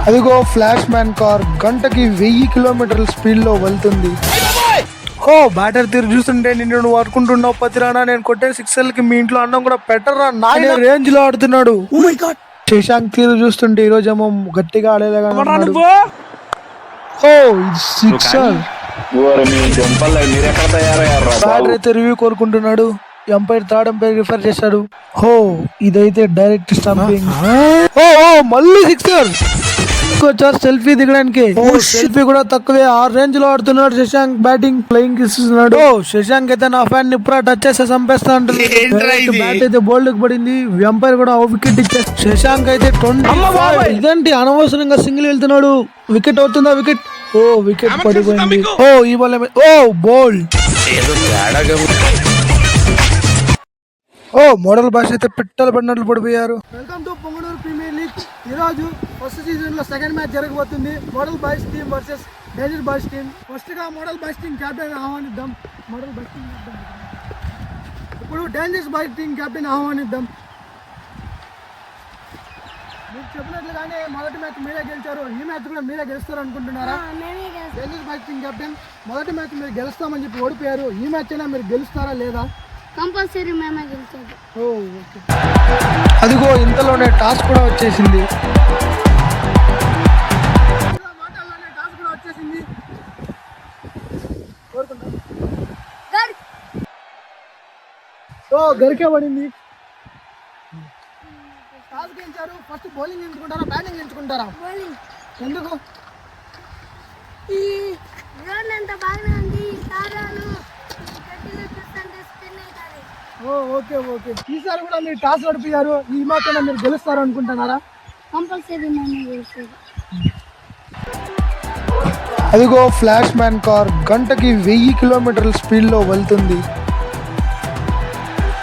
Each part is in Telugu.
అదిగో ఫ్లాష్ మ్యాన్ కార్ గంటకి 1000 కిలోమీటర్ల స్పీడ్ లో వెళ్తుంది. ఓ బ్యాటర్ తీరు చూస్తుంటే నిన్ను నువ్వు అనుకుంటున్నావు పతిరానా, నేను కొట్టే సిక్సర్లకి మీ ఇంట్లో అన్నం కూడా పెట్టరా నాయన రేంజ్ లో ఆడుతున్నాడు. శశాంక్ తీరు చూస్తుంటే ఈ రోజు ఏమో గట్టిగా ఆడేలాగా సిక్సర్. బ్యాటర్ అయితే రివ్యూ కోరుకుంటున్నాడు. ఎంపైర్ థర్డ్ ఎంపైర్ రిఫర్ చేశాడు. హో ఇదైతే డైరెక్ట్ స్టంపింగ్. ఓ మళ్ళీ సిక్సర్. వచ్చారు సెల్ఫీ దిగడానికి. సెల్ఫీ కూడా తక్కువే. ఆ రేంజ్ లో ఆడుతున్నాడు శశాంక్. బ్యాటింగ్ ప్లేయింగ్ ఇస్తున్నాడు. శశాంక్ అయితే నా ఫ్యాన్ ఇప్పుడు టచ్ చేస్తే చంపేస్తా అంటుంది. బ్యాట్ అయితే బోల్డ్ కి పడింది. ఎంపైర్ కూడా వికెట్ ఇచ్చేసి శశాంక్ అయితే 25. ఇదేంటి అనవసరంగా సింగిల్ వెళ్తున్నాడు. వికెట్ అవుతుందా? వికెట్. ఓ వికెట్ పడిపోయింది. ఓ ఈ బాల్ ఓ బోల్డ్. ఓ మోడల్ భాష అయితే పిట్టలు పడినట్లు పడిపోయారు. Welcome to Punganur premier league. ఈరోజు ఫస్ట్ సీజన్ లో సెకండ్ మ్యాచ్ జరగబోతుంది. Model boys team versus danger boys team. First గా మోడల్ బాయ్స్ టీమ్ కెప్టెన్ ఆహ్వానిద్దాం. మోడల్ బాయ్స్ టీమ్ ఇప్పుడు డేంజర్స్ బాయ్స్ టీమ్ కెప్టెన్ ఆహ్వానిద్దాం. మీకు చెప్పినట్లుగానే మొదటి మ్యాచ్ మీరే గెలిచారు. ఈ మ్యాచ్ కూడా మీరే గెలుస్తారు అనుకుంటున్నారా? డేంజర్స్ బాయ్స్ టీమ్ కెప్టెన్ మొదటి మ్యాచ్ మీరు గెలుస్తామని చెప్పి ఓడిపోయారు. ఈ మ్యాచ్ అయినా మీరు గెలుస్తారా లేదా? కంపల్సరీ మేమే గెలిచేది. ఓకే. అదిగో ఇంతలోనే టాస్ కూడా వచ్చేసింది. గరికే పడింది. టాస్ గెలిచారు. ఫస్ట్ బౌలింగ్ ఎంచుకుంటారా బ్యాటింగ్ ఎంచుకుంటారా? బౌలింగ్. ఎందుకు? ఈ గ్రౌండ్ అంతా బాగానే ఉంది. తారాలు ఓకే ఓకే. ఈసారి కూడా మీరు టాస్ ఓడిపోయారు. ఈ మ్యాచ్ అయినా మీరు గెలుస్తారు అనుకుంటున్నారా? కంపల్సరీ మేమే గెలుస్తాం. అదిగో ఫ్లాష్ మ్యాన్ కార్ గంటకి 1000 కిలోమీటర్ల స్పీడ్ లో వెళ్తుంది.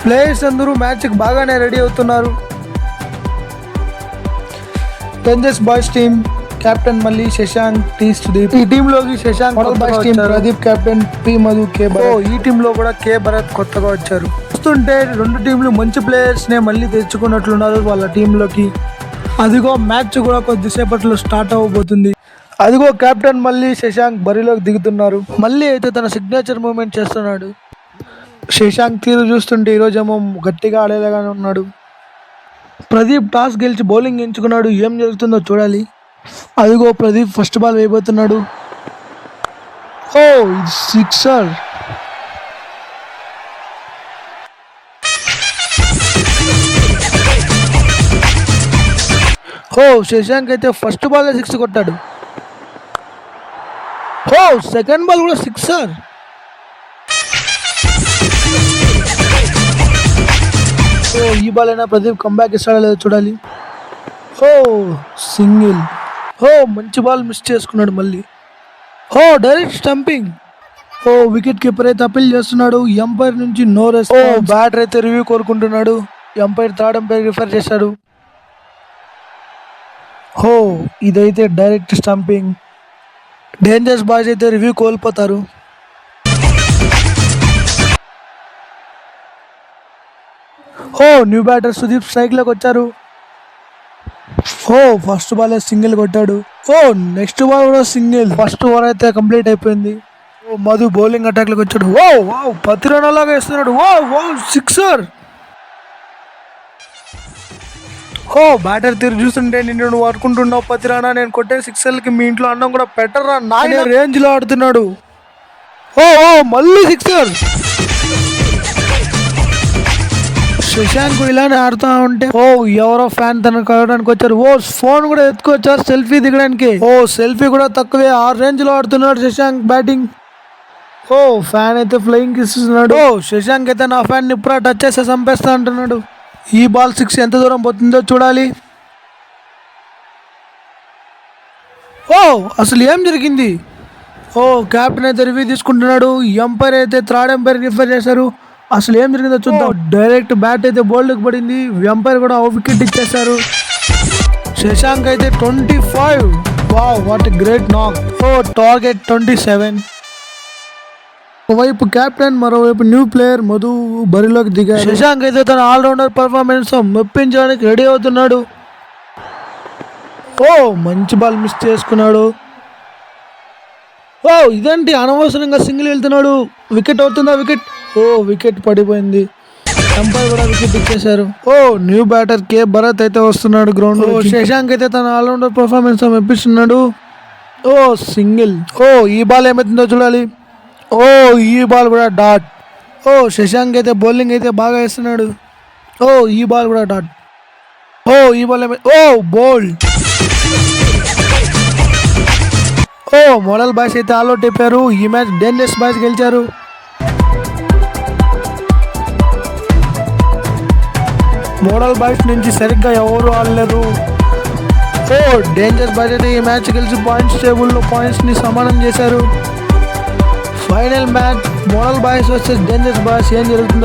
ప్లేయర్స్ అందరూ మ్యాచ్ కి బాగానే రెడీ అవుతున్నారు. డేంజర్స్ బాయ్స్ టీమ్ కెప్టెన్ మళ్ళీ శశాంక్, టీ సుదీప్. ఈ టీమ్ లోకి Shashank, model boys team Pradeep captain, P Madhu, K Bharat. ఈ టీమ్ లో కూడా కే భరత్ కొత్తగా వచ్చారు. చూస్తుంటే రెండు టీంలు మంచి ప్లేయర్స్ నే మళ్ళీ తెచ్చుకున్నట్లున్నారు వాళ్ళ టీంలోకి. అదిగో మ్యాచ్ కూడా కొద్దిసేపట్లో స్టార్ట్ అవ్వబోతుంది. అదిగో కెప్టెన్ మళ్ళీ శశాంక్ బరిలోకి దిగుతున్నారు. మళ్ళీ అయితే తన సిగ్నేచర్ మూమెంట్ చేస్తున్నాడు. శశాంక్ తీరు చూస్తుంటే ఈరోజు ఏమో గట్టిగా ఆడేలాగానే ఉన్నాడు. ప్రదీప్ టాస్ గెలిచి బౌలింగ్ ఎంచుకున్నాడు. ఏం జరుగుతుందో చూడాలి. అదిగో ప్రదీప్ ఫస్ట్ బాల్ వేయబోతున్నాడు. ఓ ఇది సిక్సర్. ఓ శశాంక్ అయితే ఫస్ట్ బాల్ 6 కొట్టాడు. ఓ సెకండ్ బాల్ కూడా సిక్సర్. ఓ ఈ బాల్ అయినా ప్రదీప్ కంబ్యాక్ ఇస్తాడా లేదో చూడాలి. ఓ సింగిల్. ఓ మంచి బాల్ మిస్ చేసుకున్నాడు మళ్ళీ. ఓ డైరెక్ట్ స్టంపింగ్. ఓ వికెట్ కీపర్ అయితే అపీల్ చేస్తున్నాడు. ఎంపైర్ నుంచి నో రెస్పాన్స్. ఓ బ్యాటర్ అయితే రివ్యూ కోరుకుంటున్నాడు. ఎంపైర్ థర్డ్ ఎంపైర్ రిఫర్ చేశాడు. ఓ ఇదైతే డైరెక్ట్ స్టంపింగ్. డేంజర్స్ బాయ్స్ అయితే రివ్యూ కోల్పోతారు. ఓ న్యూ బ్యాటర్ సుదీప్ స్ట్రైక్ లోకి వచ్చారు. ఓ ఫస్ట్ బాల్ సింగిల్ కొట్టాడు. ఓ నెక్స్ట్ బాల్ కూడా సింగిల్. ఫస్ట్ ఓవర్ అయితే కంప్లీట్ అయిపోయింది. ఓ మధు బౌలింగ్ అటాక్ లోకి వచ్చాడు. ఓ వావ్ 10 రన్ లాగా వేస్తున్నాడు. ఓ వావ్ సిక్సర్. ఓ బ్యాటర్ తీరు చూస్తుంటే నిన్ను నువ్వు అనుకుంటున్నావు పతిరానా, నేను కొట్టే సిక్సర్లకి మీ ఇంట్లో అన్నం కూడా పెట్టరా నాయన రేంజ్ లో ఆడుతున్నాడు. ఓ మళ్ళీ సిక్సర్. శశాంక్ ఇలానే ఆడుతూ ఉంటే ఓ ఎవరో ఫ్యాన్ తనను కలవడానికి వచ్చారు. ఓ ఫోన్ కూడా ఎత్తుకొచ్చారు సెల్ఫీ దిగడానికి. ఓ సెల్ఫీ కూడా తక్కువే. ఆ రేంజ్ లో ఆడుతున్నాడు శశాంక్ బ్యాటింగ్. ఓ ఫ్యాన్ అయితే ఫ్లయింగ్ ఇస్తున్నాడు. ఓ శశాంక్ అయితే నా ఫ్యాన్ ఇప్పుడు టచ్ చేస్తే చంపేస్తా అంటున్నాడు. ఈ బాల్ 6 ఎంత దూరం పోతుందో చూడాలి. ఓ అసలు ఏం జరిగింది? ఓ కెప్టెన్ అయితే రివ్యూ తీసుకుంటున్నాడు. ఎంపైర్ అయితే థర్డ్ ఎంపైర్ రిఫర్ చేశారు. అసలు ఏం జరిగిందో చూద్దాం. డైరెక్ట్ బ్యాట్ అయితే బౌల్డ్కి పడింది. ఎంపైర్ కూడా వికెట్ ఇచ్చేశారు. శశాంక్ అయితే 25. వావ్ వాట్ గ్రేట్ నాక్. ఓ టార్గెట్ 27. ఒకవైపు కెప్టెన్, మరోవైపు న్యూ ప్లేయర్ మధు బరిలోకి దిగారు. శశాంక్ అయితే తన ఆల్రౌండర్ పర్ఫార్మెన్స్ మెప్పించడానికి రెడీ అవుతున్నాడు. ఓ మంచి బాల్ మిస్ చేసుకున్నాడు. ఓ ఇదేంటి అనవసరంగా సింగిల్ వెళ్తున్నాడు. వికెట్ అవుతుందా? వికెట్. ఓ వికెట్ పడిపోయింది. అంపైర్ కూడా వికెట్ ఇచ్చేశారు. ఓ న్యూ బ్యాటర్ కే భరత్ అయితే వస్తున్నాడు గ్రౌండ్. ఓ శశాంక్ అయితే తన ఆల్రౌండర్ పర్ఫార్మెన్స్ మెప్పిస్తున్నాడు. ఓ సింగిల్. ఓ ఈ బాల్ ఏమవుతుందో చూడాలి. ఓ ఈ బాల్ కూడా డాట్. ఓ శశాంక్ అయితే బౌలింగ్ అయితే బాగా వేస్తున్నాడు. ఓ ఈ బాల్ కూడా డాట్. ఓ ఈ బాల్ ఓ బౌల్. ఓ మోడల్ బాయ్స్ అయితే ఆల్అౌట్ అయిపోయారు. ఈ మ్యాచ్ డేంజరస్ బాయ్స్ గెలిచారు. మోడల్ బాయ్స్ నుంచి సరిగ్గా ఎవరు ఆడలేరు. ఓ డేంజరస్ బాయ్స్ అయితే ఈ మ్యాచ్ గెలిచి పాయింట్స్ టేబుల్లో పాయింట్స్ని సమానం చేశారు. Final match model boys versus dangerous boys ఏం జరుగుతుందో